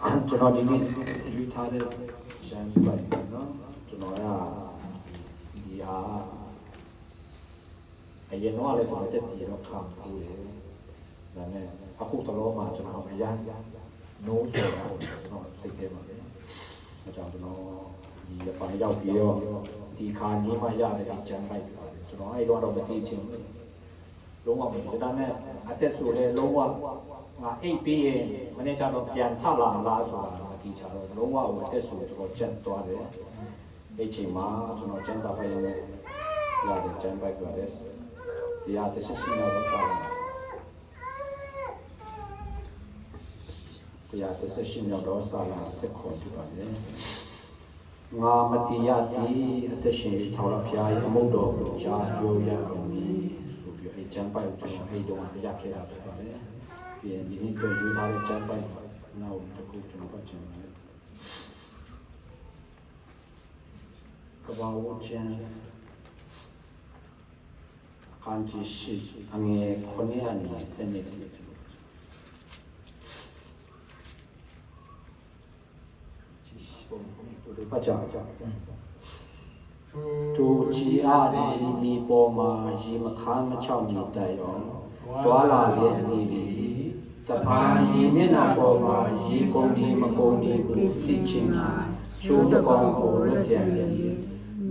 ကျွန်တော်ဒီနေ့ယူထားတဲ့ရှမ်းပိုင်နော်ကျွန်တော်ကဒီဟာအရင်တော့လည်းကျွန်တော်တက်ကြည့်တော့ခံပူတယ်ဒါနဲ့အခုတော့မှကျွန်တော်အရင်နိုးဆိုတော့ကျွန်တော်စိတ်ထဲမှာလေအကြောင်းကျွန်တော်ဒီအပိုင်းရောက်ပြီးတော့ဒီခါကြီးမှရတဲ့ချမ်းလိုက်ကျွန်တော်အဲ့တော့မသိချင်ဘူးလုံးဝမသိဒါနဲ့အသက်ဆိုလဲလုံးဝငါအိတ်ပြီးရင်မနေ့ကျတော့ပြန်ထလာမလားဆိုတာဒီချာတော့လုံးဝအသက်ဆိုတော့ချက်သွားတယ်အဲ့ချိန်မှာကျွန်တော်ကျန်းစာပိုင်ရတဲ့ကျန်းပိုက်ပါတယ်တရားတစ်ချက်ရှိတော့စားတရားတစ်ချက်ရှိတော့စားလာစက်ခေါ်ပြပါတယ်ငါမတရားတိအသက်ရှင်ထောက်လာဖျားရမုတ်တော်ကိုကြားပြောရအောင်ဒီဆိုပြီးအဲ့ကျန်းပိုက်ကျွန်တော်အဲ့တော့ရခဲ့တာဖြစ်ပါတယ်ပြီးရင်ဒီနေ့တွေ့ယူထားတဲ့ကျန်းပိုက်နောက်တစ်ခုကျွန်တော်ပတ်ချင်တယ်ကဘာဝချန်ကန်ချီရှိအငယ်ခွန်ရနီစနစ်ပတ်ချာသူကြည်အားဒီဒီပေါ်မှာရေမခါမချောက်မြည်တတ်ရောတွာလာရဲ့အနေဒီတပန်းရေမျက်နှာပေါ်မှာရေကုန်ဒီမကုန်ဒီကိုသိချင်းမှာချိုးတကောင်ကိုလွတ်ပြန်လေ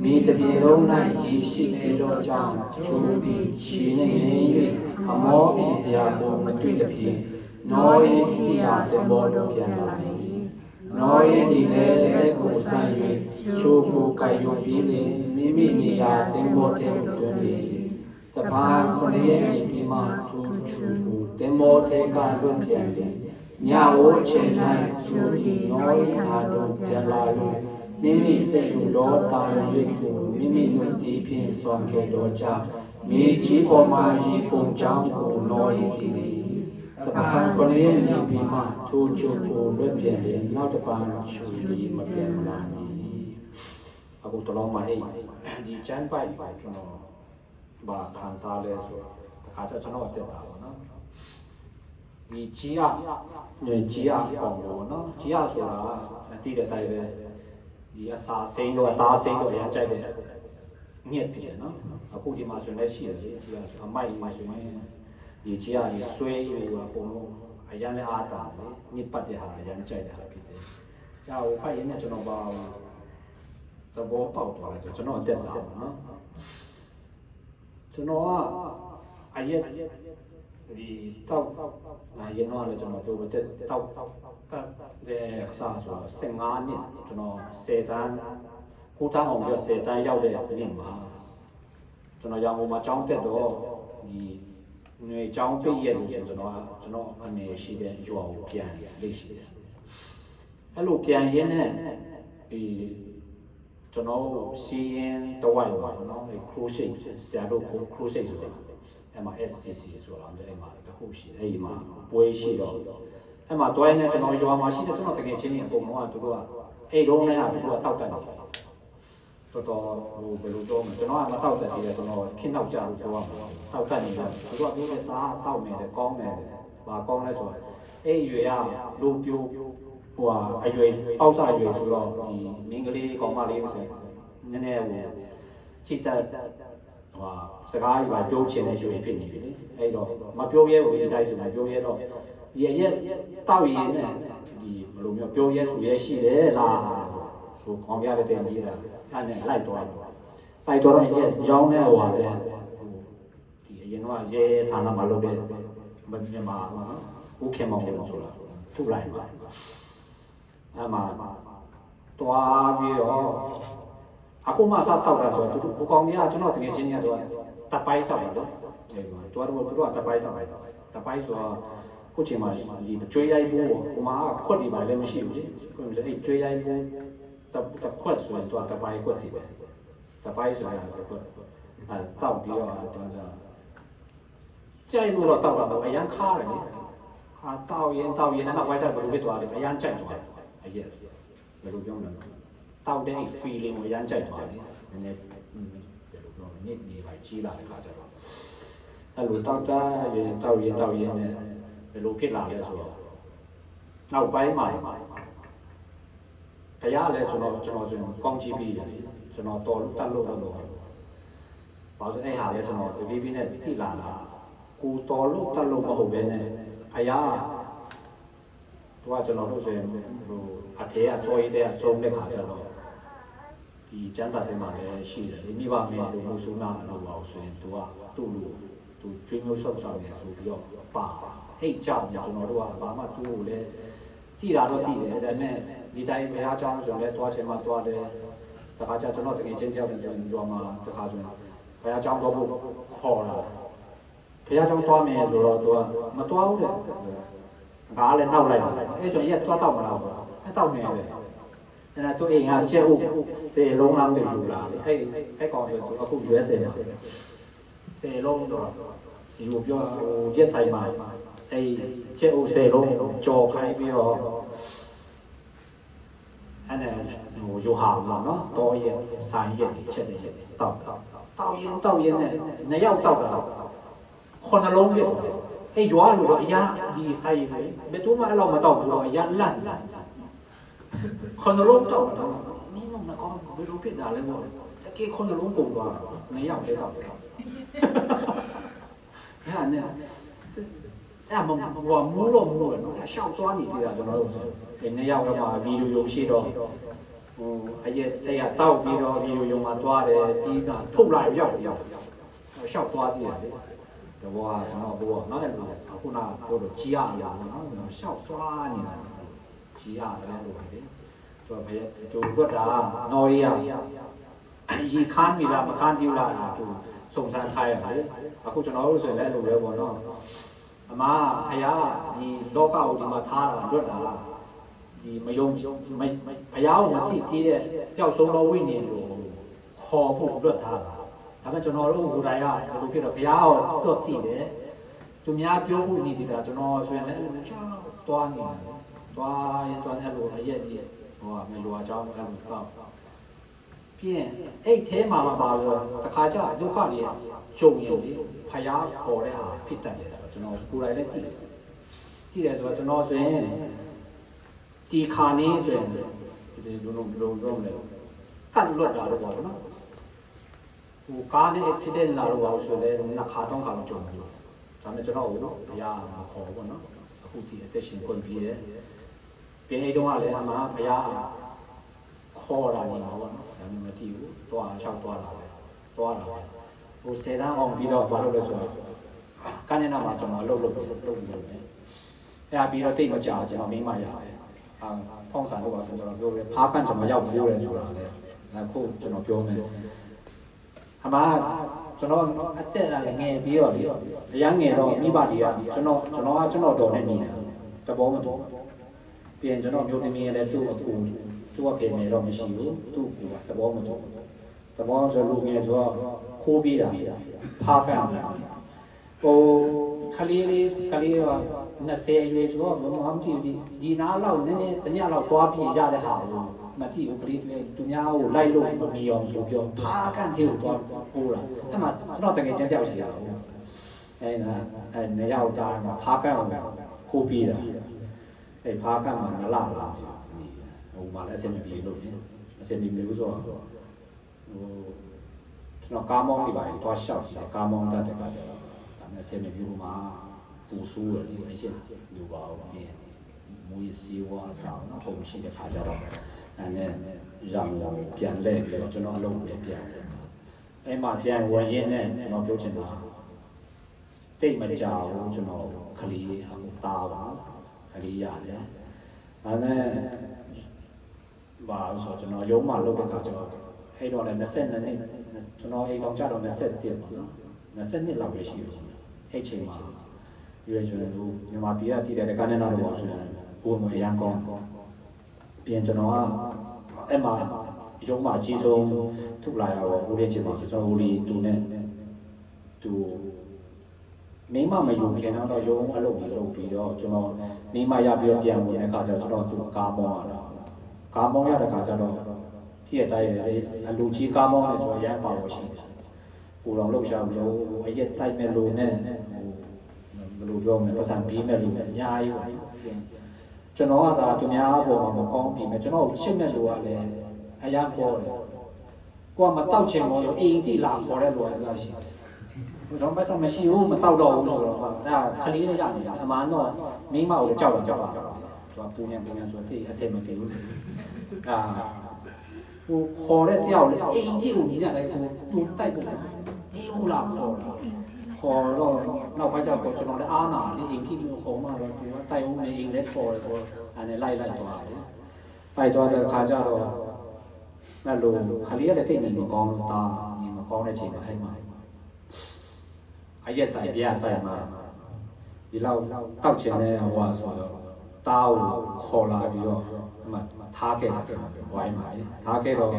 မိတပြေလုံး၌ရေရှိသေးသောကြောင့်ချိုးပြီးခြေနှင့်နေ၍အမောဤစရာကိုမတွေ့တဖြင့်နောဤစီယာတဘောလုံးပြန်လာလေနောဤဒီလည်းလက်ကိုဆိုင်၍ချိုးကိုကြိုက်ရုံပြီးလေမိမိနေရာတင်ဘောတဲ့တွင်လေတပန်းခொနည်းဤပြီးမှသူချူကိုတင်ဘောတဲ့ကလွတ်ပြန်လေညဝိုးချိန်၌ချိုးပြီးနောဤသာတို့ပြန်လာလို့မိမိစိတ်ကိုတော့တာဝန်၍ကိုမိမိတို့ဒီဖြင့်စွန့်ခဲ့တော့ကြောင့်မြေကြီးပေါ်မှာရေကုန်ကြောင်းကိုနောဤဒီလေတပန်းခொနည်းဤပြီးမှသူချူကိုလွတ်ပြန်လေနောက်တပန်းချူပြီးမပြန်လာဘူးအခုတော့မှဟဲ့ဒီချမ်းပိုက်ကျွန်တော်ဘာခံစားလဲဆိုတခါကျကျွန်တော်တက်တာပေါ့နော်ဒီကြီးအောင်ပေါ့နော်ကြီးရဆိုတာအတိတဲ့အတိုင်းပဲဒီအစာစိမ်းတော့အသားစိမ်းတော့ရမ်းကြိုက်တယ်မြက်ပြီနော်အခုဒီမှာဆိုလည်းရှိတယ်ကြီးရဆိုအမိုက်မှာဆိုရင်ဒီကြီးရကြီးဆွဲယူတာပုံလို့အရန်လည်းအားတာလေညစ်ပတ်တဲ့ဟာအရန်ကြိုက်တဲ့ဟာဖြစ်တယ်။ဒါကိုဖိုက်ရင်းနဲ့ကျွန်တော်ပါသဘောပေါက်သွားတယ်ဆိုကျွန်တော်တက်တာပေါ့နော်ကျွန်တော်ကအရက်ဒီတောက်ငါရင်တော့လည်းကျွန်တော်တို့တက်တောက်တဲ့စားဆို15နှစ်ကျွန်တော်10တန်းကိုတောင်းအောင်ပြော10တန်းရောက်တဲ့နေ့မှာကျွန်တော်ရောင်ပေါ်မှာကြောင်းတက်တော့ဒီငွေကြောင်းပြည့်ရဲ့လို့ဆိုကျွန်တော်အနေရှိတဲ့ရွာကိုပြန်လေ့ရှိတယ်အဲ့လိုပြန်ရင်းနဲ့ကျွန်တော်စီရင်တဝိုက်ပါနော် crochet ဆရာတို့ crochet ဆိုတာအဲ့မှာ SCC ဆိုတာအဲ့မှာတခုရှိအဲ့ဒီမှာပွဲရှိတော့အဲ့မှာတွဲနေကျွန်တော်ရွာမှာရှိတဲ့ကျွန်တော်တကယ်ချင်းနေအကုန်လုံးကသူတို့ကအဲ့တုန်းနဲ့သူတို့ကတောက်တက်နေတယ်တော်တော်ဘယ်လိုတော့ကျွန်တော်ကမတောက်တက်သေးတယ်ကျွန်တော်ခင်းနောက်ကြလို့ပြောရမှာတောက်တက်နေတယ်သူတို့ကပြောတဲ့သားတောက်နေတယ်ကောင်းတယ်ဘာကောင်းလဲဆိုတော့အဲ့ရွေကလူပြိုဟိုအရွယ်ပေါက်စားရွယ်ဆိုတော့ဒီမင်းကလေးကောင်မလေးဆိုနည်းနည်းဟိုချစ်တဲ့ဟိုစကားကြီးပါပြောချင်တဲ့ရွယ်ဖြစ်နေပြီလေအဲ့တော့မပြောရဲဘူးဒီတိုင်းဆိုမပြောရဲတော့ရရက်တောက်ရင်နဲ့ဒီဘယ်လိုမျိုးပြောရဲဆိုရဲရှိတယ်လားဟိုကောင်ပြတဲ့တင်ပြီးတာအဲ့နဲ့လိုက်သွားတော့အဲ့တော့ရက်ရောင်းနေဟိုပါလေဒီအရင်တော့ရဲဌာနမှာလုပ်တဲ့မြန်မာဦးခင်မောင်လို့ဆိုတာသူ့လိုက်ပါအဲ့မှာတွားပြီးတော့အခုမှစတောက်တာဆိုတော့သူဟိုကောင်ကြီးကကျွန်တော်တကယ်ချင်းကြီးဆိုတော့တပိုင်းတောက်တယ်လို့အဲ့မှာတွားတော့သူတို့ကတပိုင်းတောက်လိုက်တော့တပိုင်းဆိုတော့ခုချိန်မှာဒီကျွေးရိုက်ဘူးဟိုမှာခွက်ဒီမှာလည်းမရှိဘူးလေခုမျိုးအဲ့ကျွေးရိုက်ဘူးတခွက်ဆိုရင်သူကတပိုင်းခွက်ဒီပဲတပိုင်းဆိုရင်တခွက်အဲ့တောက်ပြီးတော့တော့ကြိုက်လို့တော့တောက်တာတော့အရန်ခါတယ်လေခါတောက်ရင်နဲ့နောက်ပိုင်းကျဘယ်လိုဖြစ်သွားလဲအရန်ကြိုက်သွားတယ်အရက်ဘယ်လိုပြောမလဲတောက်တဲ့ feeling ကိုရမ်းကြိုက်သွားတယ်နည်းနည်းဘယ်လိုပြောညစ်နေပါကြီးလာတဲ့ခါကျတော့အဲ့လိုတောက်တာရင်နဲ့ဘယ်လိုဖြစ်လာလဲဆိုတော့ နောက်ပိုင်းမှာတရားလည်းကျွန်တော်ဆိုရင်ကောင်းကြည့်ပြီးတယ်ကျွန်တော်တော်တက်လို့တော့ဘာလို့အဲ့ဟာလဲကျွန်တော်တပီးပြီးနဲ့တိလာတာကိုတော်လို့တက်လို့မဟုတ်ပဲနဲ့ဖယားသူကကျွန်တော်တို့ဆိုရင်ဟိုအဖေအစိုးရတဲ့ဆုံးတဲ့ခါကျတော့ဒီကျန်းစာထဲမှာလည်းရှိတယ်မိဘမေလို့မို့ဆိုးနာလို့ပါဆိုရင်သူကသူ့လူသူကျွေးမျိုးဆော့ဆောင်နေဆိုပြီးတော့ပါအဲ့ကြောင့်ကျွန်တော်တို့ကဘာမှသူ့ကိုလည်းကြည်တာတော့ကြည်တယ်ဒါပေမဲ့ဒီတိုင်းဘုရားကျောင်းဆိုရင်လည်းတွားချင်မှတွားတယ်တခါကျကျွန်တော်တကယ်ချင်းတယောက်တည်းဆိုရင်တော့မှတခါဆိုရင်ဘုရားကျောင်းတော့ဖို့ခေါ်လာဘုရားကျောင်းတွားမယ်ဆိုတော့သူကမတွားဘူးတဲ့ငါလည်းနောက်လိုက်တာအဲ့ဆိုရင်ရက်တွားတော့မလားအဲ့တော့နေတယ်အဲ့ဒါသူအိမ်ကကျဲဥ10လုံးလောက်တူယူလာလေအဲ့ကောင်ဆိုသူအခုရွေးစင်တယ်10လုံးတော့ဒီလိုပြောဟိုရက်ဆိုင်မှာအဲ့ကျဲဥ10လုံးကြော်ခိုင်းပြီးတော့အဲ့ဒါဟိုယူဟာမှာနော်တော့ရက်ဆိုင်ရက်ချက်တဲ့ရက်တောက်ရင်နဲ့နှစ်ယောက်တောက်တာခုနှလုံးပြည့်အဲ့ရွာလို့တော့အရာဒီဆိုင်ပဲဘယ်သူမှအဲ့လောက်မတောက်ဘူးတော့အရာလန့်ခုနှလုံးတောက်တာမင်းမကောင်းဘယ်လိုဖြစ်တာလဲပေါ့တကယ်ခုနှလုံးကုန်သွားနှစ်ယောက်လေးတောက်တယ်ဟာနဲ့အဲ့မဟိုမူးလို့နော်ရှောက်သွားနေသေးတာကျွန်တော်တို့ဆိုဒီနှစ်ယောက်ကမှဗီဒီယိုရှိတော့ဟိုအရက်အဲ့ကတောက်ပြီးတော့ဗီဒီယိုမှာသွားတယ်ပြီးတော့ထုတ်လာရောက်တယောက်ရှောက်သွားသေးတယ်လေတဘောကကျွန်တော်ဘောနော်အဲ့လိုခုနပြောတော့ကြီးရအောင်နော်ရှောက်သွားနေတာကြီးရတယ်လို့ပဲသူကဘယ်သူလွတ်တာနော်ရရီခန်းမိလားမခန်းပြူလားသူစုံစမ်းခိုင်းရတယ်အခုကျွန်တော်တို့ဆိုရင်လည်းအဲ့လိုပဲပေါ့နော်အမဖယားဒီလောကကိုဒီမှာထားတာလွတ်တာဒီမယုံဖယားကိုမသိသေးတဲ့ပျောက်ဆုံးသောဝိညာဉ်ကိုခေါ်ဖို့လွတ်ထားတာဒါပေမဲ့ကျွန်တော်တို့ဟိုတိုင်းကဘယ်လိုဖြစ်တော့ဘုရားကိုတော့သိတယ်သူများပြောဖို့နေသေးတာကျွန်တော်ဆိုရင်လည်းအဲ့လိုချောင်းတွားနေတယ်တွားရင်တွားနေလို့အရက်ကြီးဟိုကမရွာเจ้าအဲ့လိုတော့ပြင်အဲ့ထဲမှာပါဆိုတခါကျဒုက္ခတွေကြုံရင်လေဖယားခေါ်တဲ့ဟာဖြစ်တတ်တယ်ဆိုတော့ကျွန်တော်ကိုယ်တိုင်လည်းသိတယ်ဆိုတော့ကျွန်တော်ဆိုရင်ဒီခါနေဆိုရင်ဒီလိုလုံးလေကတ်လွတ်တာလို့ပြောနော်ဟိုကားနဲ့ accident လာတော့ပါဆိုလဲနှစ်ခါတော့ခါတော့ကြုံတယ်ဒါနဲ့ကျွန်တော်ကိုဘုရားမခေါ်ဘူးနော်အခုဒီအသက်ရှင်ခွင့်ပြည့်တယ်ပြင်အိမ်တော့ကလည်းအမှဘုရားခေါ်တာနေမှာပေါ့နော်ဒါမှမသိဘူးတွားချောက်တွားတာပဲတွားတာပဲဟို10တန်းအောင်ပြီးတော့ဘာလို့လဲဆိုတော့ကနေနာမှာကျွန်တော်လုပ်နေတယ်အဲ့ဒါပြီးတော့တိတ်မကြာကျွန်တော်မိမရတယ်ဖောင်းစာလို့ပါဆိုကျွန်တော်ပြောတယ်ဖားကန်ကျွန်တော်ရောက်ဘူးလေဆိုတာလေအခုကျွန်တော်ပြောမယ်အမကျွန်တော်အတက်ကလည်းငယ်သေးရောလေအရန်ငယ်တော့မိဘတွေကကျွန်တော်တော်နဲ့နေတယ်တဘောမတော်ပြင်ကျွန်တော်မျိုးသမီးလည်းသူ့အကူသူ့အဖေမေတော့မရှိဘူးသူ့ကူကတဘောမတော်တဘောဆိုလူငယ်ဆိုတော့ခိုးပြေးတာဖားကန်တာဟိုခလေးက20ရွယ်ဆိုတော့မမတိဒီနားလောက်နည်းနည်းတညလောက်တွားပြေးရတဲ့ဟာကိုမတိဘူးကလေးတွေသူများကိုလိုက်လို့မမီအောင်ဆိုပြောဖားကန်သေးကိုတွားဟိုးတာအဲ့မှာကျွန်တော်တကယ်ချင်းကြောက်ရှိတာဟုတ်အဲ့ဒါအဲ့နေရောက်တာဖားကန်ကိုခိုးပြေးတာအဲ့ဖားကန်မှာနလာလာဟိုမှာလည်းအစင်မပြေလို့အစင်မပြေလို့ဆိုတော့ဟိုကျွန်တော်ကားမောင်းနေပါရင်တွားလျှောက်တယ်ကားမောင်းတတ်တဲ့ကကြတော့ဒါနဲ့အစင်မပြေလို့မှာပူဆိုးတယ်ဒီအချက်လူပါအောင်ပြင်မွေးစီဝါဆောင်ထုံရှိတဲ့ခါကြတော့အဲ့နဲ့ရံပြန်လဲပြီးတော့ကျွန်တော်အလုပ်ပဲပြန်အဲ့မှာပြန်ဝင်ရင်းနဲ့ကျွန်တော်ပြောချင်တာတိတ်မကြဘူးကျွန်တော်ခလီအခုတာပါခလီရတယ်ဒါနဲ့ဘာလို့ဆိုကျွန်တော်ရုံးမှာလုပ်တဲ့ခါကျတော့အဲ့တော့လည်း22နှစ်ကျွန်တော်အိမ်တော်ကြတော့21ပါနော်22လောက်ပဲရှိပြီအဲ့ချိန်မှာရွေးကျွန်တော်မြန်မာပြည်ကတည်တဲ့ကနေနာတော့ဆိုရင်ကိုယ်မရန်ကောင်းပြင်ကျွန်တော်ကအဲ့မှာရုံးမှာအကြီးဆုံးထုတ်လာရတော့ဦးလေးချင်းမှာကျွန်တော်ဦးလေးသူနဲ့သူမိမမယူခင်တော့ရုံးအလုပ်တွေလုပ်ပြီးတော့ကျွန်တော်မိမရပြီးတော့ပြန်ဝင်တဲ့ခါကျတော့ကျွန်တော်သူကားမောင်းရတာကားမောင်းရတဲ့ခါကျတော့ကြည့်ရတိုင်းအလူကြီးကားမောင်းနေဆိုရမ်းပါလို့ရှိတယ်ကိုတော်လှုပ်ရှားလို့အရက်တိုက်မဲ့လို့နဲ့ဘယ်လိုပြောမလဲပတ်စံပြီးမဲ့လို့အများကြီးပါ ကျွန်တော်ကဒါသူများပေါ်မှာမကောင်းပြီမဲ့ကျွန်တော်ချစ်မဲ့လူကလည်းအရန်ပေါ်တယ်ကိုကမတောက်ချင်ဘူးလို့အိမ်ကြည့်လာခေါ်တဲ့လူကလည်းရှိတယ်ကျွန်တော်မဆက်မရှိဘူးမတောက်တော့ဘူးဆိုတော့အဲ့ဒါခလေးနဲ့ရနေတာအမှန်တော့မိမကိုလည်းကြောက်တော့ကြောက်တာသူကပူနေဆိုတိအစင်မပြေဘူးအာဟိုခေါ်တဲ့တယောက်လေအိမ်ကြည့်ကိုညီနေတယ်သူတိုက်ကုန်အေးဦးလာခေါ်တော့နောက်ပိုင်းကျတော့ကျွန်တော်လည်းအားနာလေအိမ်ကြည့်ကိုခေါ်မှတော့သူကတိုက်ဦးနေအိမ်လည်းခေါ်တယ်ဆိုတော့အဲ့ဒါလိုက်သွားတယ်ဖိုက်သွားတဲ့ခါကျတော့အဲ့လိုခလေးရတဲ့တိတ်နေမကောင်းတာညီမကောင်းတဲ့ချိန်မှာအဲ့မှာအရက်ဆိုင်ပြဆိုင်မှာဒီလောက်တောက်ချင်တဲ့ဟိုဆိုတော့တားကိုခေါ်လာပြီးတော့အမှထားခဲ့တယ်ဝိုင်းပါလေထားခဲ့တော့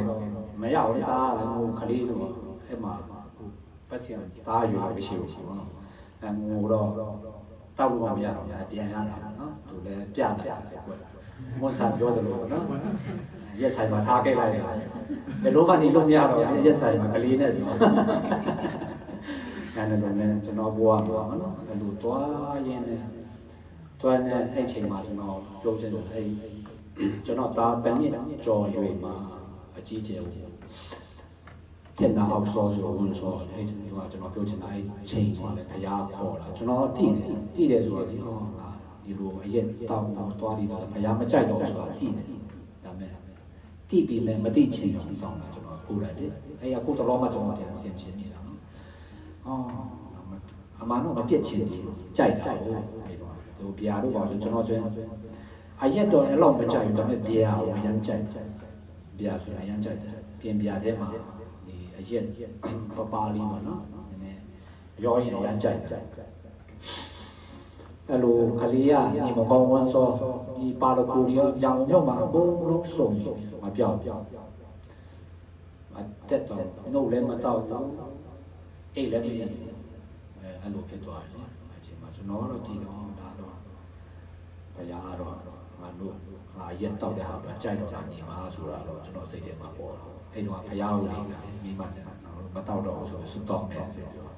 မရဘူးတားလည်းဟိုခလေးဆိုတော့အဲ့မှာပတ်စံတားယူလို့မရှိဘူးပေါ့နော်အဲငိုတော့တောက်လို့မရတော့ဘူးပြန်ရတာနော်သူလည်းပြလာတယ်ကွမွန်ဆန်ပြောတယ်လို့နော်ရက်ဆိုင်မှာထားခဲ့လိုက်တယ်ဘယ်လိုကနေလို့မရတော့ရက်ဆိုင်မှာကလေးနဲ့ဆိုအဲ့ဒါလည်းကျွန်တော်ဘွားနော်အဲ့လိုတွားရင်းနဲ့တွားနေအဲ့ချိန်မှာကျွန်တော်ပြောချင်တယ်အဲ့ကျွန်တော်ဒါတနည်းကြော်ရွေမှာအကြီးကျယ်တင်နာအောင်ဆိုဝင်ဆိုအဲ့ဒီကကျွန်တော်ပြောချင်တာအဲ့ချိန်ကလည်းဘုရားခေါ်တာကျွန်တော်တည်တယ်ဆိုတော့ဒီဟောဒီလိုအရက်တောင်းတွားပြီးတော့ဘုရားမကြိုက်တော့ဆိုတာတည်တယ်ဒါမဲ့တည်ပြီးလည်းမတည်ချင်အောင်ဆောင်တာကျွန်တော်ပို့လိုက်တယ်အဲ့အခုတော့မှကျွန်တော်ပြန်ဆင်ချင်နေတာနော်အမှန်တော့မပြည့်ချင်ဘူးကြိုက်တာဟုတ်အဲ့တော့ဟိုပြာတို့ပါဆိုကျွန်တော်ဆိုအရက်တော့အဲ့လောက်မကြိုက်ဘူးဒါပေမဲ့ပြာကိုအရင်ကြိုက်ပြာဆိုတာအရင်ကြိုက်တယ်ပြင်ပြာထဲမှာဒီအရက်ပပလေးပေါ့နော်နည်းနည်းရောရင်အရင်ကြိုက်တယ်အဲ့လိုခလေးရညီမကောင်းဝန်းစောဒီပါလကူရောရောင်မြောက်မှာအကုန်လုံးစုံမပြောက်အတက်တော့နှုတ်လည်းမတော့ဘူးအိတ်လည်းမရအဲ့လိုဖြစ်သွားတယ်အချိန်မှာကျွန်တော်တော့ဒီတော့ဒါတော့ဘုရားတော့ငါတို့ငါရက်တောက်တဲ့ဟာပဲကြိုက်တော့တာညီမဆိုတာတော့ကျွန်တော်စိတ်ထဲမှာပေါ်တော့အဲ့တော့ဘုရားကိုလည်းမိမနဲ့မတောက်တော့ဘူးဆိုတော့စွတ်တော့မယ်ဆိုတော့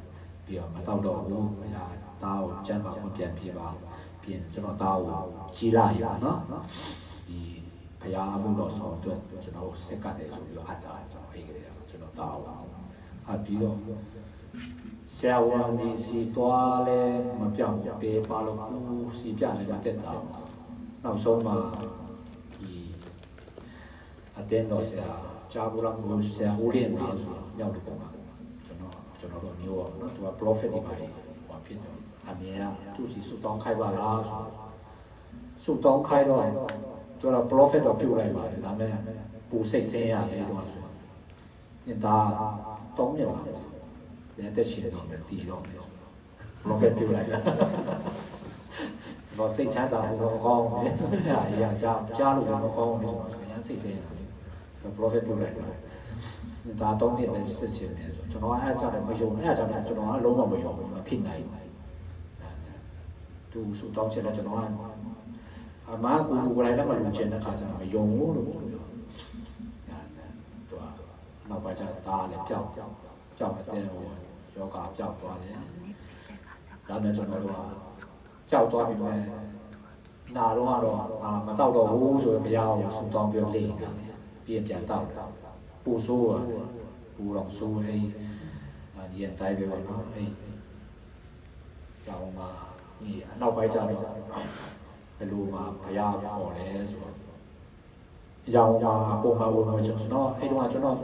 ပြီးတော့မတောက်တော့ဘူးဘုရားတားကိုကျမ်းပါကိုပြန်ပြပါပြင်ကျွန်တော်တားကိုကြီးလာရပါနော်ဒီဘုရားမှုတော်ဆောင်အတွက်ကျွန်တော်စက်ကတယ်ဆိုပြီးတော့အပ်တာကျွန်တော်အိတ်ကလေးကျွန်တော်တားကိုအပ်ပြီးတော့ဆရာဝန်ဒီစီတွားလဲမပြောင်းပေးပါလို့စီပြလည်းမတက်တာနောက်ဆုံးမှာဒီအတင်းတော်ဆရာဂျာဘူလာကိုဆရာဦးလေးနာဆိုမြောက်တကောင်ကကျွန်တော်တို့မျိုးပေါ့နော်သူက prophet ဒီပိုင်းဟောဖြစ်တယ်အမြင်ကသူစီစုတောင်းခိုက်ပါလားစုတောင်းခိုက်တော့ကျွန်တော် prophet တော့ပြုတ်လိုက်ပါတယ်ဒါမဲ့ပူစိတ်ဆင်းရတယ်တော့ဆိုဒါတောင်းမြင်ပါလည်းတက်ရှင်တော့မယ်တီတော့မယ် prophet ပြုတ်လိုက်တာတော့စိတ်ချမ်းသာဖို့ကောင်းတယ်။အရာကြားလို့တော့ကောင်းတယ်ဆိုတော့အရင်စိတ်ဆင်းရတယ်။ prophet ပြုတ်လိုက်တာ။ဒါတော့နေ့ပဲစစ်စစ်နေဆိုကျွန်တော်အဲ့ကြတယ်မယုံအဲ့ကြတယ်ကျွန်တော်အလုံးဝမယုံဘူးမဖြစ်နိုင်ဘူး။သူစူတောင်းချက်လည်းကျွန်တော်ကအမားကိုကိုယ်လည်းမလူချင်တဲ့ခါကျတော့မယုံဘူးလို့ပြောတယ်။သူကနောက်ပိုင်းကျဒါလည်းပျောက်တဲ့ဟိုယောဂပျောက်သွားတယ်။ဒါနဲ့ကျွန်တော်တို့ကကြောက်သွားပြီမဲ့နာတော့မတောက်တော့ဘူးဆိုတော့ဘုရားကိုဆူတောင်းပြောလိမ့်တယ်ပြီးပြန်တောက်ပူဆိုးရပူတော့ဆိုးဟဲ့ဒီအတိုင်းပဲပေါ့နော်ဟဲ့ကြောင်မှာဒီအနောက်ပိုင်းကျတော့ဘယ်လိုမှဘုရားခေါ်လဲဆိုတော့ကြောင်မှာပုံမှန်ဝင်ဝင်ကျွန်တော်အဲ့တော့ကျွန်တော်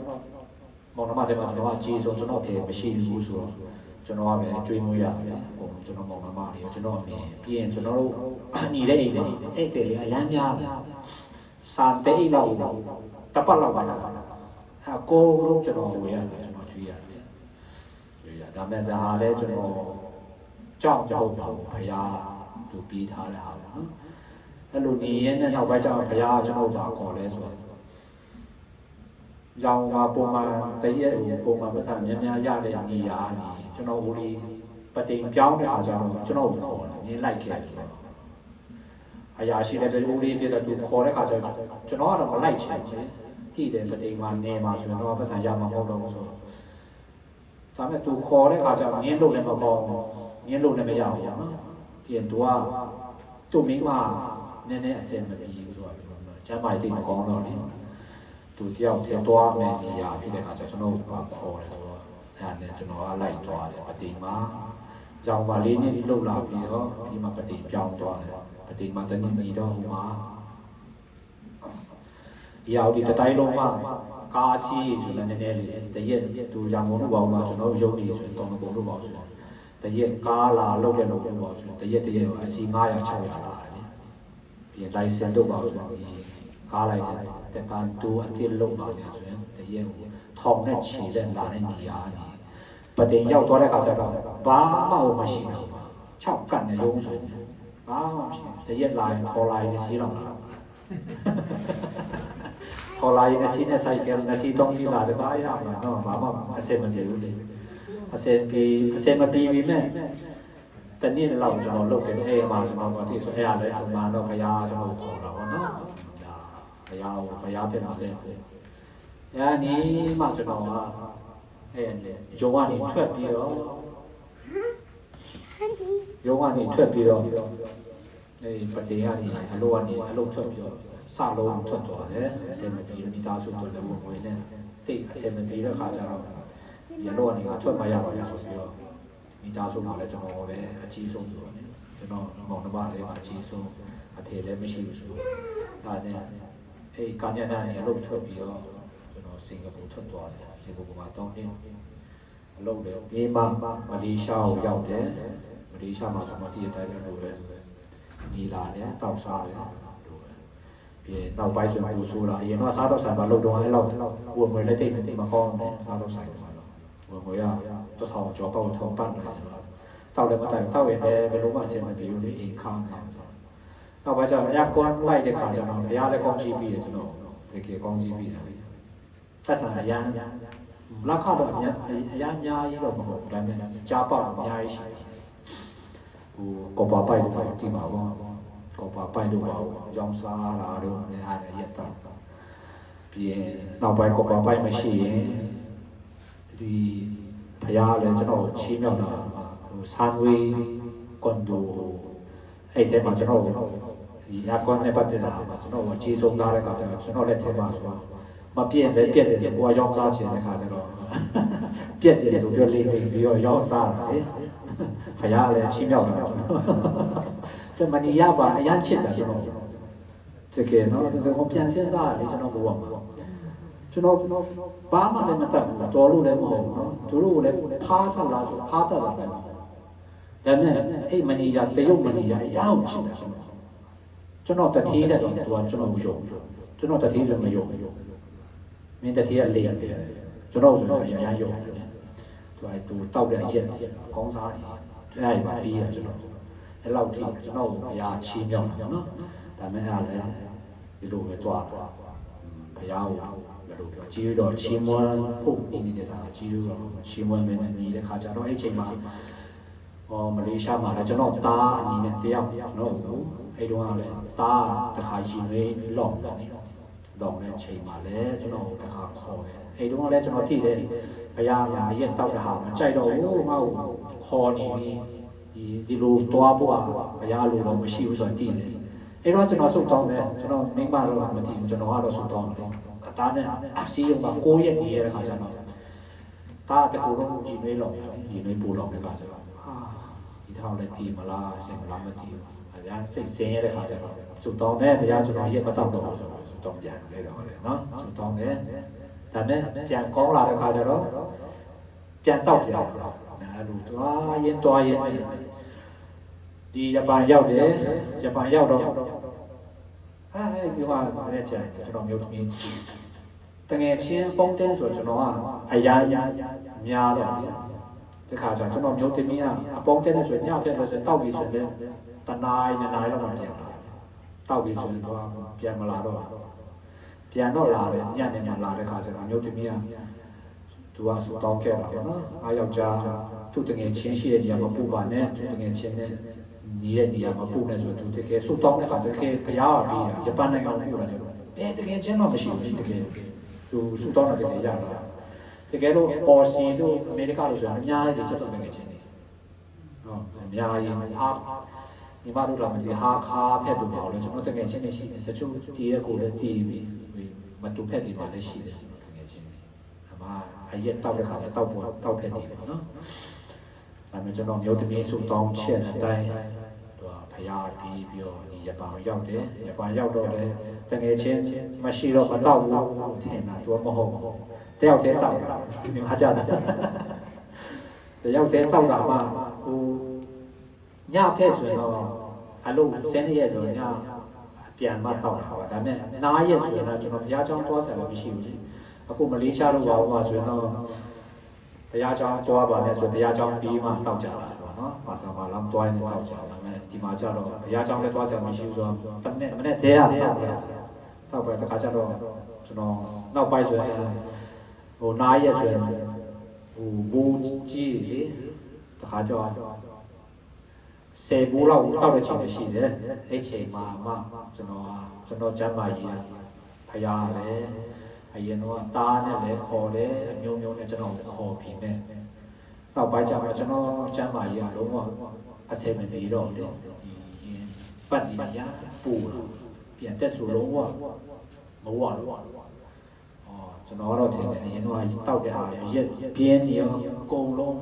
မောင်နှမတွေမှာကျွန်တော်ကကြီးဆုံးကျွန်တော်ဖေမရှိဘူးဆိုတော့ကျွန်တော်ကပဲကျွေးမွေးရတယ်ဟိုကျွန်တော်မောင်နှမတွေရောကျွန်တော်အမေပြီးရင်ကျွန်တော်တို့ညီတဲ့အိမ်တွေအဲ့တယ်လေအရမ်းများတယ်စာတဲ့အိမ်လောက်တပတ်လောက်ပါလားအကိုလုံးကျွန်တော်ဝယ်ရတယ်ကျွန်တော်ကျွေးရတယ်ဒါမဲ့ဒါဟာလဲကျွန်တော်ကြောက်ကြဟုတ်ပါဘူးဘုရားသူပြီးထားတဲ့ဟာပေါ့နော်အဲ့လိုနေရတဲ့နောက်ပိုင်းကျတော့ဘုရားကျွန်တော်ပါခေါ်လဲဆိုတော့ရောင်ပါပုံမှန်တရက်ပုံမှန်ပတ်စံများများရတဲ့နေရာနေကျွန်တော်ဦးလေးပတိန်ပြောင်းတဲ့အခါကျတော့ကျွန်တော်ကိုခေါ်တယ်နင်းလိုက်ခဲ့တယ်အရာရှိလည်းပဲဦးလေးပြတော့သူခေါ်တဲ့အခါကျတော့ကျွန်တော်ကတော့မလိုက်ချင်ဘူးကြည့်တယ်ပတိန်မှာနေမှာဆိုတော့ပတ်စံရမှာမဟုတ်တော့ဘူးဆိုဒါပေမဲ့သူခေါ်တဲ့အခါကျတော့နင်းလို့လည်းမကောင်းနင်းလို့လည်းမရဘူးနော်ပြီးရင်သူကသူ့မိန်းမ နည်းနည်းအစင်မပြေဘူးဆိုတာပြောတော့ကျမ်းမာရေးတိတ်မကောင်းတော့လေသူတယောက်ထဲသွားမယ်နေရာဖြစ်တဲ့ခါကျကျွန်တော်ကခေါ်တယ်ဆိုတော့အဲ့ဒါနဲ့ကျွန်တော်ကလိုက်သွားတယ်ပတိမှာရောင်ပါလေးနှစ်လှုပ်လာပြီးတော့ဒီမှာပတိပြောင်းသွားတယ်ပတိမှာတနည်းနည်းတော့ဟိုမှာရောက်ဒီတိုင်းလုံးမှာကားစီးဆိုလည်းနည်းနည်းလေးတရက်သူရောင်ကုန်လို့ပေါ့မှာကျွန်တော်ရုပ်နေဆိုရင်တောင်းကုန်လို့ပေါ့ဆိုတရက်ကားလာလောက်တဲ့လို့ပေါ့ဆိုတရက်အစီ900 600လာတယ်ဒီလိုင်စင်တော့ပေါ့ဆိုကားလိုင်စင်တက်တာတူအတိလုံးပါနေဆိုရင်တရက်ထောင်နဲ့ချီတဲ့လာတဲ့နေရာနေပတင်ရောက်သွားတဲ့ခါကျတော့ဘာမှမရှိဘူး6ကတ်နေလုံးဆိုဘာမှမရှိတရက်လာရင်ခေါ်လာရင်စီးတော့လာခေါ်လာရင်စီးနဲ့ဆိုင်ကယ်နဲ့စီးတော့စီးလာတယ်ဘာရမှာတော့ဘာမှအဆင်မပြေဘူးလေအဆင်မပြေပြီမဲ့တနည်းလောက်ကျွန်တော်လုပ်တယ်အဲ့မှာကျွန်တော်ကတည်းဆိုအဲ့ရလဲဒီမှာတော့ဘုရားကျွန်တော်ခေါ်တာပေါ့နော်ဒါဘုရားပြမှာလဲအဲ့ဒီမှကျွန်တော်ကအဲ့ဒီရုံကနေထွက်ပြီးတော့အဲ့ပတေကနေအလိုထွက်ပြီးတော့စလုံးထွက်သွားတယ်အစင်မပြေမိသားစုတို့လည်းဝင်နေတိတ်အစင်မပြေတဲ့ခါကျတော့ဒီအလိုကနေထွက်မရတော့ဘူးဆိုပြီးတော့မိသားစုမှာလည်းကျွန်တော်ပဲအကြီးဆုံးဆိုတော့ကျွန်တော်မောင်နှမလေးကအကြီးဆုံးအဖေလည်းမရှိဘူးဆိုတော့ဒါနဲ့အဲ့ကာညနာနေအလုပ်ထွက်ပြီးတော့ကျွန်တော်စင်ကာပူထွက်သွားတယ်စင်ကာပူမှာတောင်းနေအလုပ်လည်းပြေးမှမလေးရှားကိုရောက်တယ်မလေးရှားမှာကျွန်တော်ဒီအတိုင်းပဲလုပ်တယ်နေလာတယ်တောက်စားတယ်ပြေတော့ပိုင်းဆိုပူဆိုးလာအရင်တော့စားတော့ဆိုင်မှာလုပ်တော့အဲ့လောက်ဝင်ငွေလက်တိတ်မကောင်းဘူးစားတော့ဆိုင်တော့ဝင်ငွေရတော့ထောင်ကြောပေါ့ထောင်ပတ်နေဆိုတော့တောက်လည်းမတိုင်တောက်ရင်လည်းဘယ်လိုမှအဆင်မပြေဘူးလေအိမ်ခါနေဆိုတော့ဘာကြောင့်အကွန်လိုက်တဲ့ခါကျတော့ဘုရားလည်းကောင်းကြည့်ပြီးရဆိုတော့တကယ်ကောင်းကြည့်ပြီးတယ်ဆက်ဆံအရန်လက်ခတော့အရန်အများကြီးတော့မဟုတ်ဘူးဒါပေမဲ့ကြားပေါက်အများကြီးရှိဟိုကောပါပိုက်တော့ဒီမှာပေါ့ကောပါပိုက်တော့ရောင်းစားလာတော့နေရာရက်တော့ပြီးနောက်ပိုင်းကောပါပိုက်မရှိရင်ဒီဘုရားလည်းကျွန်တော်ချီးမြှောက်တာဟိုဆန်ဝေးကွန်ဒိုအဲ့ထဲမှာကျွန်တော်ဒီအကွန်နဲ့ပတ်သက်တာကျွန်တော်အကြီးဆုံးသားတဲ့ခါကျတော့ကျွန်တော်လည်းထင်ပါဆိုတော့မပြည့်လည်းပြည့်တယ်ဆိုကိုယ်ရောင်းစားချင်တဲ့ခါကျတော့ပြည့်တယ်ဆိုပြောလေးပြီးတော့ရောင်းစားတယ်ဘုရားလည်းချီးမြှောက်တာတမနီရပါအရန်ချစ်တာကျွန်တော်တကယ်နော်ကျွန်တော်ပြန်စဉ်းစားရတယ်ကျွန်တော်ဘဝမှာကျွန်တော်ဘာမှလည်းမတတ်ဘူးတော်လို့လည်းမဟုတ်ဘူးနော်သူတို့လည်းဖားတတ်လားဆိုဖားတတ်တာပဲဒါပေမဲ့အဲ့မနီရတရုတ်မနီရအရန်ချစ်တာကျွန်တော်တတိတဲ့တော့သူကကျွန်တော်မယုံကျွန်တော်တတိဆိုမယုံမင်းတတိကလေကျွန်တော်ဆိုတော့အရန်ယုံသူတောက်တဲ့အရက်ကောင်းစားတယ်အဲ့ဒီမှာပြီးရကျွန်တော်အဲ့လောက်ထိကျွန်တော်ဘုရားချီးမြှောက်တယ်နော်ဒါမဲ့အဲ့လည်းဒီလိုပဲတွားဘုရားကိုဘယ်လိုပြောကြီးတော့ချီးမွမ်းဖို့နေတာကြီးတော့ချီးမွမ်းမင်းနဲ့ညီတဲ့ခါကျတော့အဲ့ချိန်မှာမလေးရှားမှာလည်းကျွန်တော်တားအညီနဲ့တယောက်ကျွန်တော်အဲ့တုန်းကလည်းတားတခါရှင်လေးလော့တယ်တော့တဲ့ချိန်မှာလည်းကျွန်တော်တခါခေါ်တယ်အဲ့တုန်းကလည်းကျွန်တော်ကြည့်တယ်ဘုရားကအရင်တောက်တဲ့ဟာမကြိုက်တော့ဘူးငါ့ကိုခေါ်နေဒီလိုတွားဖို့ဘုရားလိုတော့မရှိဘူးဆိုတော့တည်တယ်အဲ့တော့ကျွန်တော်ဆုတ်တောင်းတယ်ကျွန်တော်မိမတော့မတည်ဘူးကျွန်တော်ကတော့ဆုတ်တောင်းတယ်အသားနဲ့အစီးရုံက9ရက်နေရတဲ့ခါကျတော့ဒါတကူလုံးကြီးနွေးလောက်ကြီးနွေးပို့လောက်တဲ့ခါကျတော့ဒီထောင်လည်းတည်မလားဆင်မလားမတည်ဘူးအရင်စိတ်ဆင်းရတဲ့ခါကျတော့ဆုတ်တောင်းတယ်ဘုရားကျွန်တော်ရက်မတောက်တော့ဘူးဆိုတော့ဆုတ်တောင်းပြန်လေတော့လေနော်ဆုတ်တောင်းတယ်ဒါနဲ့ပြန်ကောင်းလာတဲ့ခါကျတော့ပြန်တောက်ပြန်အဲ့လိုတွားရင်ဒီဂျပန်ရောက်တယ်ဂျပန်ရောက်တော့အဲဒီမှာလည်းကြာကျွန်တော်မျိုးသမီးတငယ်ချင်းပုံတင်းဆိုကျွန်တော်ကအရာများတော့ဒီခါကျကျွန်တော်မျိုးသမီးကအပုံတင်းနဲ့ဆိုညပြတ်လို့ဆိုတောက်ပြီးဆိုရင်တနား2နာရီလောက်မှပြန်လာတောက်ပြီးဆိုရင်တော့ပြန်မလာတော့ပြန်တော့လာတယ်ညနေမှလာတဲ့ခါကျတော့မျိုးသမီးကသူကစတောင်းခဲ့တာပေါ့နော်အားယောက်ျားသူတငယ်ချင်းရှိတဲ့နေရာမှာပူပါနဲ့သူတငယ်ချင်းနဲ့နေတဲ့နေရာမှာပူနေဆိုသူတကယ်စတောင်းတဲ့ခါကျတကယ်ဘုရားကပြီးဂျပန်နိုင်ငံကိုပူလာတယ်တကယ်ချင်းတော့မရှိဘူးတကယ်သူစတောင်းတဲ့တကယ်ရတာတကယ်လို့အော်စီတို့အမေရိကလို့ဆိုရင်အများကြီးချက်တော့တကယ်ချင်းနေဟုတ်အများကြီးအား ညီမတို့တော့မဒီဟာခါဖက်လို့မအောင်လဲကျွန်တော်တကယ်ချင်းနေရှိတယ်တချို့တီးတဲ့ကိုလည်းတီးပြီးမတူဖက်ဒီမှာလည်းရှိတယ်ကျွန်တော်တကယ်ချင်းအမအရက်တောက်တဲ့ခါကျတောက်ပေါ်တောက်ဖက်တီးပေါ့နော်ဒါပေမဲ့ကျွန်တော်မျိုးသမီးစုတောင်းချက်အတိုင်းသူကဖရားပြီးတော့ဒီရပန်ရောက်တယ်ရပန်ရောက်တော့လေတကယ်ချင်းမရှိတော့မတောက်ဘူးထင်တာသူကမဟုတ်ဘူးတယောက်တည်းတောက်တာဟာကြတာတယောက်တည်းတောက်တာမှဟိုညဖက်ဆိုရင်တော့အလုံးစနေရက်ဆိုညပြန်မတောက်တာပါဒါပေမဲ့နားရက်ဆိုရင်တော့ကျွန်တော်ဘုရားကျောင်းသွားဆရာလည်းမရှိဘူးလေအခုမလေးရှားတို့ပါဦးမှာဆိုရင်တော့ဘုရားကျောင်းသွားပါနဲ့ဆိုဘုရားကျောင်းပြီးမှတောက်ကြတာပေါ့နော်ပါစံပါလမ်းသွားရင်တောက်ကြတာမဲ့ဒီမှာကျတော့ဘုရားကျောင်းလည်းသွားဆရာမရှိဘူးဆိုတော့တနေ့မနေ့တည်းကတောက်ပဲတခါကျတော့ကျွန်တော်နောက်ပိုင်းဆိုရင်ဟိုနားရက်ဆိုရင်ဟိုဘူးကြီးလေတခါကျတော့10ဘူးလောက်တောက်တဲ့ချိန်ရှိတယ်အဲ့ချိန်မှာကျွန်တော်ကျမ်းမာရေးဖရားပဲအရင်တော့တားနဲ့လည်းခေါ်တယ်အမျိုးမျိုးနဲ့ကျွန်တော်ခေါ်ပြီးမဲ့နောက်ပိုင်းကျမှကျွန်တော်ကျမ်းမာရေးကလုံးဝအဆင်မပြေတော့တယ်ဒီရင်ပတ်နေရပူတော့ပြန်တက်ဆိုလုံးဝမဝတော့ကျွန်တော်တော့ထင်တယ်အရင်တော့တောက်တဲ့ဟာရက်ပြင်းနေရောအကုန်လုံး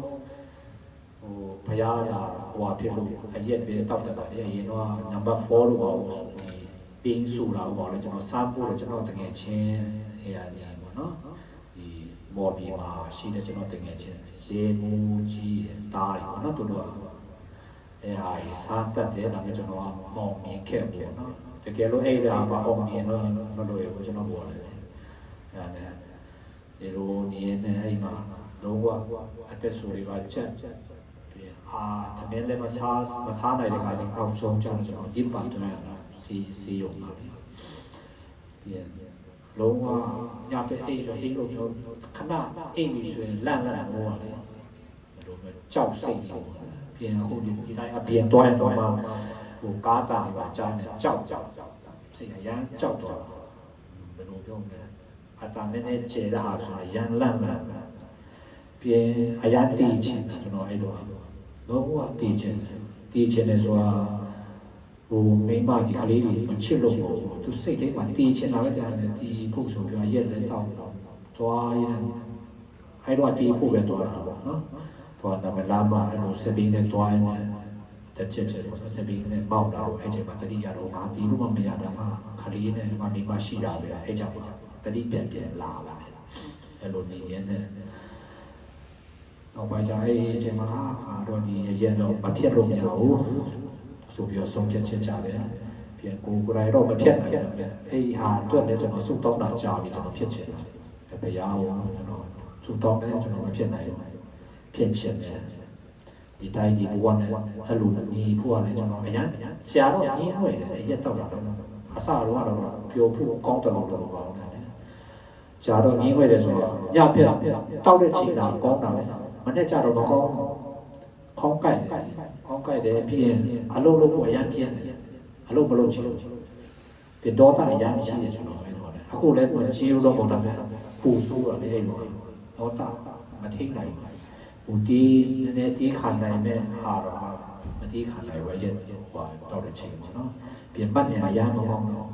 ဟိုဖရားလာဟိုဖြစ်လို့အရက်ပဲတောက်တတ်တာအရင်တော့ number 4လို့ပါဘူးဒီပင်းဆူလာပေါ့လေကျွန်တော်စားဖို့လည်းကျွန်တော်တကယ်ချင်းအဲရနေပေါ့နော်ဒီမော်ဘီမှာရှိတဲ့ကျွန်တော်တကယ်ချင်းဇေမူကြီးတားပေါ့နော်တို့တော့အဲဟာစားတတ်တယ်ဒါပေမဲ့ကျွန်တော်ကမော်မြင်ခဲ့ပေါ့နော်တကယ်လို့အဲ့ဒါပါအောင်မြင်တော့မလို့ရဘူးကျွန်တော်ပြောတယ်အဲနဲ့ဒီလိုနေနေအိမ်မှာလုံးဝအသက်ဆိုတွေကချက်သမင်းလည်းမစားနိုင်တဲ့ခါကျတော့ဆုံးကြတော့ကျွန်တော်ဒီပတ်တွန်းရတာစီရုံပါလေပြန်လုံးဝညပဲအိတ်လို့မျိုးခဏအိတ်ပြီးဆိုရင်လန့်လို့ပါလေဘယ်လိုပဲကြောက်စိတ်လို့ပြန်အခုဒီတိုင်းအပြင်တွိုင်းတော့မှဟိုကားတာတွေပါကြားနေကြောက်စိတ်အရန်ကြောက်တော့ဘယ်လိုပြောမလဲအတန်နဲ့ကျဲတာဆိုရင်ရန်လန့်ပြန်အရန်တီးချင်ကျွန်တော်အဲ့လိုလုံးဝတီးချင်တယ်ဆိုတာဟိုမိမဒီကလေးတွေမချစ်လို့သူစိတ်ထဲမှာတီးချင်တာပဲကြားတယ်တီးဖို့ဆိုပြရက်လက်တော့သွားရင်အဲ့တော့တီးဖို့ပဲသွားတာပေါ့နော်သွားတယ်မလားမအဲ့လိုစပင်းနဲ့သွားရင်တက်ချက်ပေါ့စပင်းနဲ့ပေါက်တာအဲ့ချိန်မှာတတိယတော့ငါတီးလို့မရတော့မှကလေးနဲ့မိမရှိတာပဲအဲ့ကြောင့်တတိပြန်လာပါမယ်အဲ့လိုနေရင်နဲ့နောက်ပိုင်းကျအဲ့အချိန်မှာဟာတော့ဒီရက်တော့မဖြစ်လို့မရဘူးဆိုပြီးတော့ဆုံးဖြတ်ချက်ကြတယ်ပြန်ကိုယ်တိုင်တော့မဖြစ်နိုင်ဘူးအဲ့ဟာအတွက်လည်းကျွန်တော်စုတောင်းတာကြာပြီကျွန်တော်ဖြစ်ချင်တယ်ဘုရားကိုကျွန်တော်စုတောင်းတယ်ကျွန်တော်မဖြစ်နိုင်ဘူးဖြစ်ချင်တယ်ဒီတိုင်းဒီဘဝနဲ့အဲ့လိုညီဖို့ကလည်းကျွန်တော်အရင်ဆရာတော့ညီးမွေတယ်အရက်တော့တာအစတော့ပျော်ဖို့ကောင်းတယ်လို့ပြောပါဦးတယ်ဆရာတော့ညီးမွေတယ်ဆိုတော့ညဖြစ်တောက်တဲ့ချိန်တာကောင်းတာပဲမနေ့ကျတော့မကောင်းခေါင်းကိုက်တယ်ပြီးရင်အလုံးလုံးကိုအရန်ပြင်းတယ်အလုံးမလုံးချင်ပြီးတော့တာအရန်ရှိတယ်ဆိုတော့အခုလည်းမချီးတော့မဟုတ်တာပဲပူဆိုးတယ်အဲ့လိုတော့တာမထိနိုင်ဘူးဟိုဒီနည်းနည်းတီးခံနိုင်မဲ့ဟာတော့မတီးခံနိုင်ဘူးရဲ့ဟိုတော့တဲ့ချိန်ပေါ့နော်ပြင်ပတ်နေအရန်မကောင်းတော့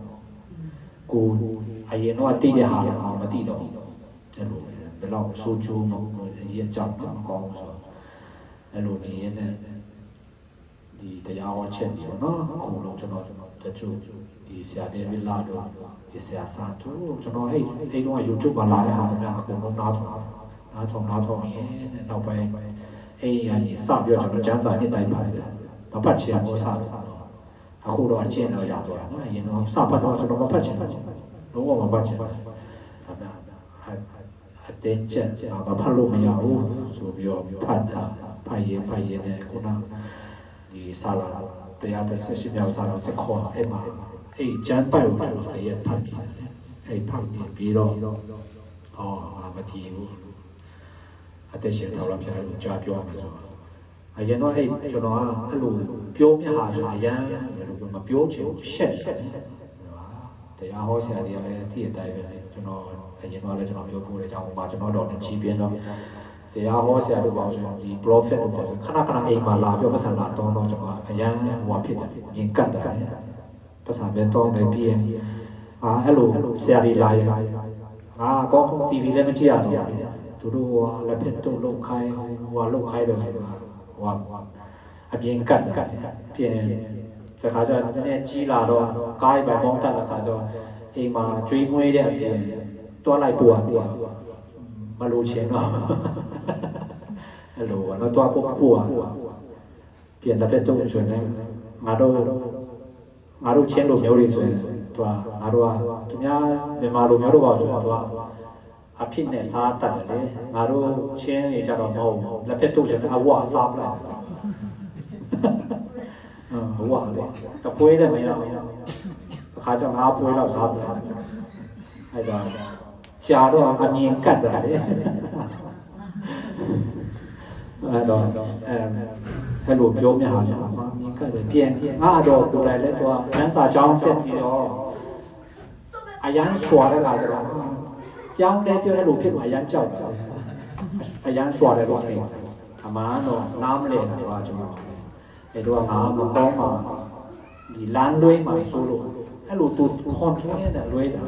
ကိုအရင်တော့တီးတဲ့ဟာတော့မတီးတော့အဲ့လိုဘယ်တော့ဆိုးချိုးမရင်ကြောက်မကောင်းဆိုအဲ့လိုနေရင်လည်းဒီတရားဝါချက်ပြီးတော့နော်အကုန်လုံးကျွန်တော်တချို့ဒီဆရာတွေလာတော့ဒီဆရာစာသူကျွန်တော်အဲ့တော့ YouTube မှာလာတဲ့ဟာတွေအကုန်လုံးနားထောင်ရင်နောက်ပိုင်းအဲ့ရနေစပြီးတော့ကျွန်တော်ကျန်းစာနှစ်တိုင်းပါတယ်မဖတ်ချင်ဘူးစတယ်အခုတော့အကျင့်တော့ရတော့နော်အရင်တော့စဖတ်တော့ကျွန်တော်မဖတ်ချင်ဘူးလုံးဝမဖတ်ချင်ဘူးဒါပေမဲ့အတင်းချက်မဖတ်လို့မရဘူးဆိုပြီးတော့ဖတ်ရင်နဲ့ခုနဒီစာလာတရားတစ်ဆက်ရှိမြောက်စာလာစခေါ်အဲ့မှာအဲ့ကျမ်းပိုက်ကိုကျွန်တော်တရက်ဖတ်ပြီးအဲ့ဖတ်ပြီးတော့ဟောမတည်ဘူးအသက်ရှင်တော်လာပြကြားပြောမယ်ဆိုအရင်တော့အဲ့ကျွန်တော်ကအဲ့လိုပြောမြဟာဆိုအရင်မပြောချင်ရှက်တယ်တရားဟောဆရာတွေကလည်းတည့်အတိုင်းပဲကျွန်တော်အရင်တော့လည်းကျွန်တော်ပြောဖို့တဲ့အကြောင်းပါကျွန်တော်တော့ကြီးပြင်းတော့ တရားဟောဆရာတို့ပေါ့ဆိုဒီ prophet တို့ပေါ့ဆိုခဏခဏအိမ်မှာလာပြောပတ်စံလာတော့ကျွန်တော်အရန်ဟိုဖြစ်တယ်မြင်ကတ်တယ်ပတ်စံပဲတော့တယ်ပြီးရင်အဲ့လိုဆရာတွေလာရင်ကောင်း TV လည်းမကြည့်ရတော့သူတို့လက်ဖက်တုပ်လုတ်ခိုင်းလုတ်ခိုင်းတယ်ဆိုတော့အပြင်ကတ်တယ်ပြင်တခါကျတော့နည်းကြီးလာတော့ကားပဲမောင်းတက်တဲ့ခါကျတော့အိမ်မှာကျွေးမွေးတဲ့အပြင်တွားလိုက်ပို့ရတယ်မလို့ချင်တော့အဲ့လိုတော့တွားပို့ပြင်လက်ဖက်တုပ်ဆိုရင်ငါတို့ချင်းလိုမျိုးတွေဆိုရင်တွားငါတို့ကသူများမြန်မာလိုမျိုးတော့ပါဆိုတော့တွားအဖြစ်နဲ့စားတတ်တယ်လေငါတို့ချင်းနေကြတော့မဟုတ်ဘူးလက်ဖက်တုပ်ဆိုရင်အဝစားပလိုက်ဟိုကလေတပွဲလည်းမရဘူးတစ်ခါကျငါးပွဲတော့စားပလိုက်အဲကြောင့်ရှားတော့အမြင်ကတ်တယ်လေအဲ့တော့အဲ့လိုပြောမြဟာကျွန်တော်မြင်ကတ်တယ်ပြန်ငါတော့ကိုယ်တိုင်လည်းတော့ကျန်းစာကြောင်းတက်ပြီးတော့အရန်စွာတဲ့ခါကျတော့ကြောင်းလည်းပြောအဲ့လိုဖြစ်သွားအရန်ကြောက်တယ်အရန်စွာတယ်လို့ပြောအမှန်တော့နားမလဲတာကကျွန်တော်အဲ့တော့ငါမကောင်းပါဒီလမ်းလွဲမှာဆိုလို့အဲ့လိုသူ control နဲ့လွဲတာ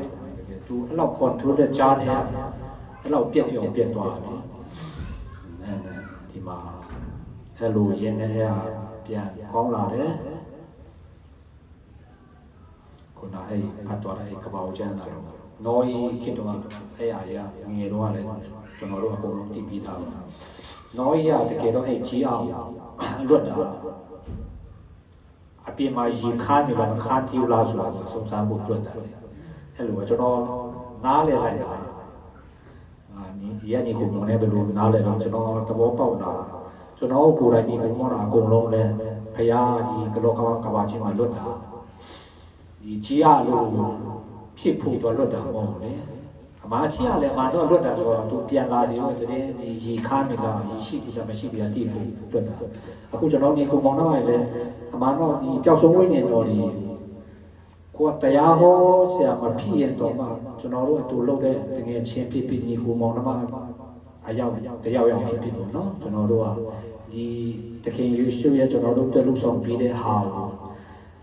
သူအဲ့လောက် control တဲ့ကြားတယ်အဲ့လောက်ပြက်သွားတယ်ဒီမှာအဲ့လိုရင်းနေရပြန်ကောင်းလာတယ်ခုနအဲ့ဖတ်သွားတဲ့ကပောက်ချမ်းလာတော့နော်ဤခေတ္တကအဲ့အရာငယ်တော့လည်းကျွန်တော်တို့အကုန်လုံးတည်ပြီးသားပါနော်ဤကတကယ်တော့အဲ့ကြီးအောင်လွတ်တာအပြင်မှာရေခါနေတော့ခါတီးလာဆိုတာစုံစမ်းဖို့လွတ်တာအဲ့လိုကျွန်တော်နားလေလိုက်တာဒီရနေကိုမနေဘယ်လိုနားလဲတော့ကျွန်တော်သဘောပေါက်တာကျွန်တော်ကိုယ်တိုင်ဒီဘုံမောတာအကုန်လုံးလဲဖရာဒီကလောကဘာချင်းမှာလွတ်တာဒီကြီးအလို့ဖြစ်ဖို့တော့လွတ်တာမဟုတ်လေအမကြီးကလည်းအမတော့လွတ်တာဆိုတော့သူပြန်လာစီတော့တည်းဒီရေခါနေလားရေရှိတိကျမရှိပြတိဖို့လွတ်တာအခုကျွန်တော်ဒီကိုမောင်တော့လည်းအမတော့ဒီပျောက်ဆုံးဝိညာဉ်တော်ဒီကိုယ်တရားဟောဆရာမဖြစ်ရင်တော့မှကျွန်တော်တို့အတူလုပ်တဲ့တကယ်ချင်းဖြစ်ပြီးညီကိုမောင်နှမအယောက်တယောက်ဖြစ်ပြီးပေါ့နော်ကျွန်တော်တို့ကဒီတခင်ယေရှုရဲ့ကျွန်တော်တို့တက်လို့ဆောင်ပြီးတဲ့ဟာကို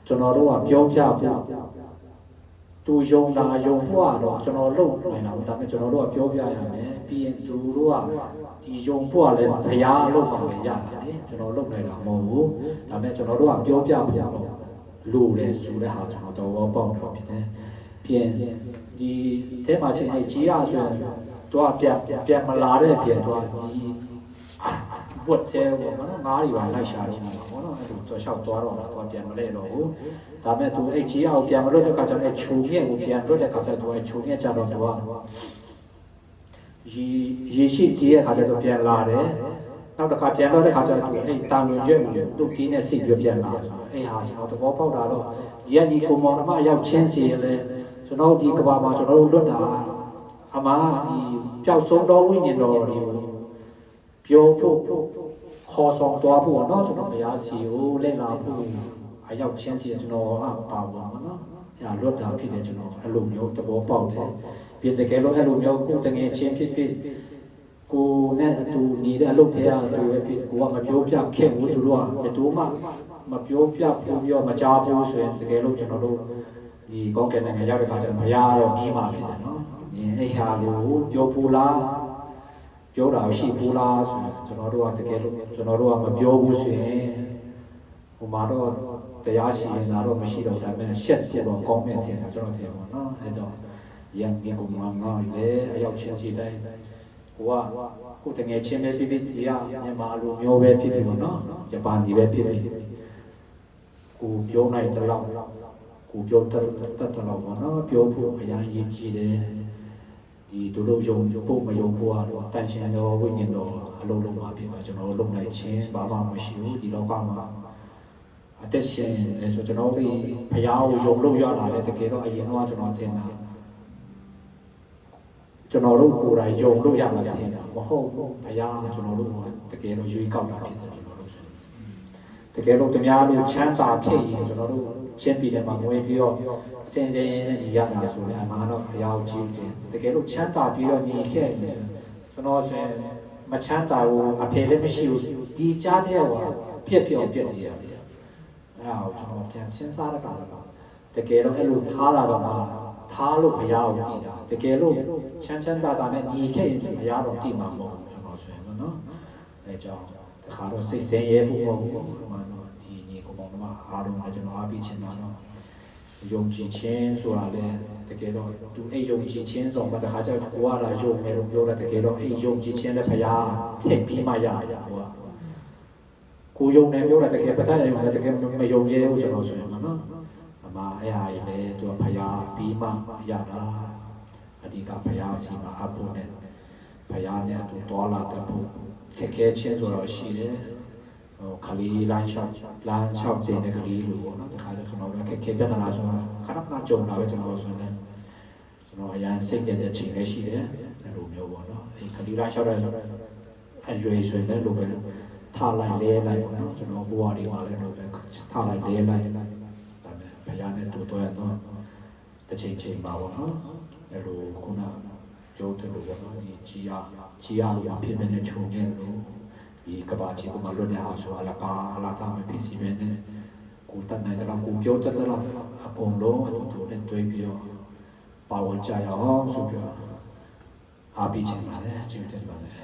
ကျွန်တော်တို့ကပြောပြဖို့သူယုံတာယုံဖို့တော့ကျွန်တော်လုပ်နိုင်တာဒါပေမဲ့ကျွန်တော်တို့ကပြောပြရမယ်ပြီးရင်သူတို့ကဒီယုံဖို့ကလည်းဘုရားလုပ်ပါမယ်ရတယ်လေကျွန်တော်လုပ်နိုင်တာမဟုတ်ဘူးဒါပေမဲ့ကျွန်တော်တို့ကပြောပြဖို့တော့လိုတယ်ဆိုတဲ့ဟာကျွန်တော်တော့ပေါက်တော့ဖြစ်တယ်ပြီးရင်ဒီအဲမှာချင်းအဲကြီးရဆိုရင်တော့ပြန်မလာတဲ့ပြင်တော့ဒီဘတ်သေးဘောနော်ငါးရီပါလိုက်ရှာတော့မှာဘောနော်အဲ့လိုတော့ရှောက်သွားတော့တော့ပြန်မလဲတော့ဘူးဒါပေမဲ့သူအဲ့ကြီးအောင်ပြန်မလွတ်တဲ့ခါကျတော့အဲ့ခြုံမြက်ကိုပြန်လွတ်တဲ့ခါကျတော့အဲ့ခြုံမြက်ကြတော့သူကရေရှိကြီးရဲ့ခါကျတော့ပြန်လာတယ်နောက်တစ်ခါပြန်တော့တဲ့ခါကျတော့သူအဲ့တာလွန်ရွက်ကိုသူ့ကြီးနဲ့စိတ်ပြပြန်လာဆိုအဲ့ဟာကျွန်တော်သဘောပေါက်တာတော့ဒီကဒီကိုမောင်နှမရောက်ချင်းစီလဲကျွန်တော်ဒီကဘာမှာကျွန်တော်တို့လွတ်တာအမဒီပျောက်ဆုံးသောဝိညာဉ်တော်တွေကိုပြောဖို့ခေါ်ဆောင်သွားဖို့เนาะကျွန်တော်ဘုရားစီကိုလက်လာဖို့အရောက်ချင်းစီကျွန်တော်ပါပါเนาะအဲ့လွတ်တာဖြစ်တယ်ကျွန်တော်အဲ့လိုမျိုးသဘောပေါက်တယ်ပြင်တကယ်လို့အဲ့လိုမျိုးကိုတငယ်ချင်းဖြစ်ကိုနဲ့အတူနေတဲ့အလုပ်တွေအတူပဲဖြစ်ကိုကမပြောပြခဲ့ဘူးသူတို့ကဘယ်သူမှမပြောပြဘူးပြောမကြားဘူးဆိုရင်တကယ်လို့ကျွန်တော်တို့ဒီကောင်းကင်နိုင်ငံရောက်တဲ့ခါကျရင်ဘုရားတော့ပြီးမှဖြစ်တယ်เนาะအဲ့ဟာကိုပြောဖို့လားပြောတာရှိဘူးလားဆိုရင်ကျွန်တော်တို့ကတကယ်လို့ကျွန်တော်တို့ကမပြောဘူးဆိုရင်ဟိုမှာတော့တရားရှိရင်တော့မရှိတော့ဒါပေမဲ့ရှက်ဖို့တော့ကောင်းမဲ့ထင်တယ်ကျွန်တော်ထင်ပါတော့အဲ့တော့ရန်ကကိုမှငါလေအရောက်ချင်းစီတိုင်းဟိုကကိုတငယ်ချင်းပဲဖြစ်ဖြစ်ဒီကမြန်မာလိုမျိုးပဲဖြစ်ဖြစ်ပေါ့နော်ဂျပန်ဒီပဲဖြစ်ဖြစ်ကိုပြောနိုင်တဲ့လောက်ကိုပြောတတ်တဲ့လောက်ပေါ့နော်ပြောဖို့အရင်ရည်ကြည်တယ်ဒီတို့ယုံဖို့မယုံဖို့ကတော့တန်ရှင်တော်ဝိညာဉ်တော်အလုံးလုံးမှာဖြစ်ပါကျွန်တော်လုံနိုင်ခြင်းဘာမှမရှိဘူးဒီလောကမှာအသက်ရှင်လဲဆိုကျွန်တော်ဒီဘုရားကိုယုံလို့ရတာလေတကယ်တော့အရင်တော့ကျွန်တော်ထင်တာကျွန်တော်တို့ကိုယ်တိုင်ယုံလို့ရတာထင်တာမဟုတ်ဘူးဘုရားကျွန်တော်တို့ကတကယ်တော့ရွေးကောက်တာဖြစ်တယ်ကျွန်တော်တို့ဆိုတကယ်လို့တများလို့ချမ်းသာဖြစ်ရင်ကျွန်တော်တို့ချင်းပြည်နယ်မှာဝင်ပြီးတော့စင်စင်နဲ့ညီရတာဆိုရင်အမှန်တော့ဘုရားကိုကြည့်တယ်တကယ်လို့ချမ်းသာပြီးတော့ညီခဲ့တယ်ကျွန်တော်ဆိုရင် မချမ်းသာဘူးအဖေလည်းမရှိဘူးဒီကြားတဲ့ဟောပြက်ပြောင်းပြက်တည်ရတယ်အဲ့ဒါကိုကျွန်တော်ပြန်စဉ်းစားရတာတကယ်တော့အဲ့လိုထားလာတော့မှထားလို့မရအောင်တည်တာတကယ်လို့ချမ်းသာနဲ့ညီခဲ့ရင်မရတော့တည်မှာမဟုတ်ဘူးကျွန်တော်ဆိုရင်နော်အဲကြောင့်တခါတော့စိတ်ဆင်းရဲမှုမဟုတ်ဘူးဒီညီကောင်ကမှအားလုံးလည်းကျွန်တော်အားပေးချင်တာနော်ယုံကြည်ခြင်းဆိုတာလေတကယ်တော့သူအဲ့ယုံကြည်ခြင်းဆိုတော့တခါကျတော့ကိုကလာယုံနေလို့ပြောတာတကယ်တော့အဲ့ယုံကြည်ခြင်းလည်းဖရားထည့်ပြီးမှရရကိုယုံနေပြောတာတကယ်ပါစားရယုံတယ်တကယ်မယုံရဲဘူးကျွန်တော်ဆိုရင်နော်အမအဲ့ဟာကြီးလေသူကဖရားပြီးမှရတာအဓိကဖရားစီမှာအဖို့နဲ့ဖရားနဲ့သူတော်လာတဲ့ဖို့ခက်ခဲခြင်းဆိုတော့ရှိတယ်ခလီလမ်းလျှောက်တဲ့ကလေးလိုပေါ့နော်တခါကျကျွန်တော်တို့ခက်ခဲပြဿနာဆိုတော့ခဏခဏကြုံတာပဲကျွန်တော်ဆိုရင်ကျွန်တော်အရင်စိတ်ကြတဲ့ချိန်လည်းရှိတယ်အဲ့လိုမျိုးပေါ့နော်အဲ့ခလီလမ်းလျှောက်တဲ့အရွယ်ဆိုရင်လည်းလိုပဲထားလိုက်လဲလိုက်ပေါ့နော်ကျွန်တော်ဘဝဒီမှာလည်းလိုပဲထားလိုက်လဲလိုက်ဒါပေမဲ့ဘုရားနဲ့တူတော့တော့တစ်ချိန်ပါပေါ့နော်အဲ့လိုခုနပြောတယ်လို့ပေါ့နော်ဒီကြီးရလို့အဖြစ်ပဲနဲ့ခြုံနေလို့ဒီကဘာကြီးကမလွတ်နေအောင်ဆိုအလာတာမဖြစ်စီပဲနဲ့ကိုတတ်နိုင်တယ်လားကိုပြောတတ်တယ်လားအကုန်လုံးအတူတူနဲ့တွေ့ပြီးတော့ပါဝင်ကြရအောင်ဆိုပြီးအားပေးချင်ပါတယ်ကျေးဇူးတင်ပါတယ်